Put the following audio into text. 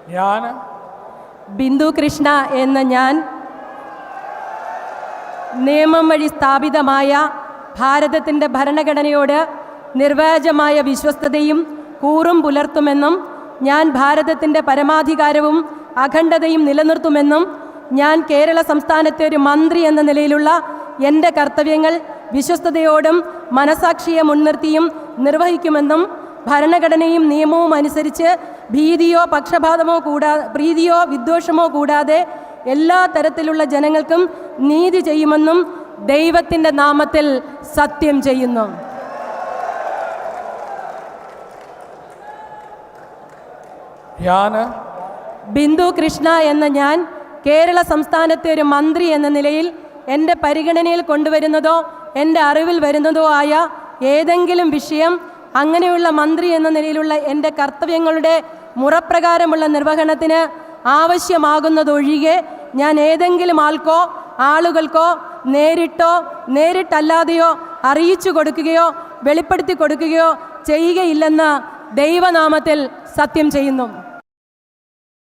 ഞാൻ ബിന്ദു കൃഷ്ണ എന്ന ഞാൻ നിയമം വഴി സ്ഥാപിതമായ ഭാരതത്തിൻ്റെ ഭരണഘടനയോട് നിർവ്യാജമായ വിശ്വസ്തതയും കൂറും പുലർത്തുമെന്നും ഞാൻ ഭാരതത്തിൻ്റെ പരമാധികാരവും അഖണ്ഡതയും നിലനിർത്തുമെന്നും ഞാൻ കേരള സംസ്ഥാനത്തെ ഒരു മന്ത്രി എന്ന നിലയിലുള്ള എൻ്റെ കർത്തവ്യങ്ങൾ വിശ്വസ്തയോടും മനസാക്ഷിയെ മുൻനിർത്തിയും നിർവഹിക്കുമെന്നും ഭരണഘടനയും നിയമവും അനുസരിച്ച് ഭീതിയോ പക്ഷപാതമോ പ്രീതിയോ വിദ്വേഷമോ കൂടാതെ എല്ലാ തരത്തിലുള്ള ജനങ്ങൾക്കും നീതി ചെയ്യുമെന്നും ദൈവത്തിൻ്റെ നാമത്തിൽ സത്യം ചെയ്യുന്നു. ഞാൻ ബിന്ദു കൃഷ്ണ എന്ന ഞാൻ കേരള സംസ്ഥാനത്തെ ഒരു മന്ത്രി എന്ന നിലയിൽ എൻ്റെ പരിഗണനയിൽ കൊണ്ടുവരുന്നതോ എൻ്റെ അറിവിൽ വരുന്നതോ ആയ ഏതെങ്കിലും വിഷയം അങ്ങനെയുള്ള മന്ത്രി എന്ന നിലയിലുള്ള എൻ്റെ കർത്തവ്യങ്ങളുടെ മുറപ്രകാരമുള്ള നിർവഹണത്തിന് ആവശ്യമാകുന്നതൊഴികെ ഞാൻ ഏതെങ്കിലും ആളുകൾക്കോ നേരിട്ടോ നേരിട്ടല്ലാതെയോ അറിയിച്ചു കൊടുക്കുകയോ വെളിപ്പെടുത്തി കൊടുക്കുകയോ ചെയ്യുകയില്ലെന്ന് ദൈവനാമത്തിൽ സത്യം ചെയ്യുന്നു.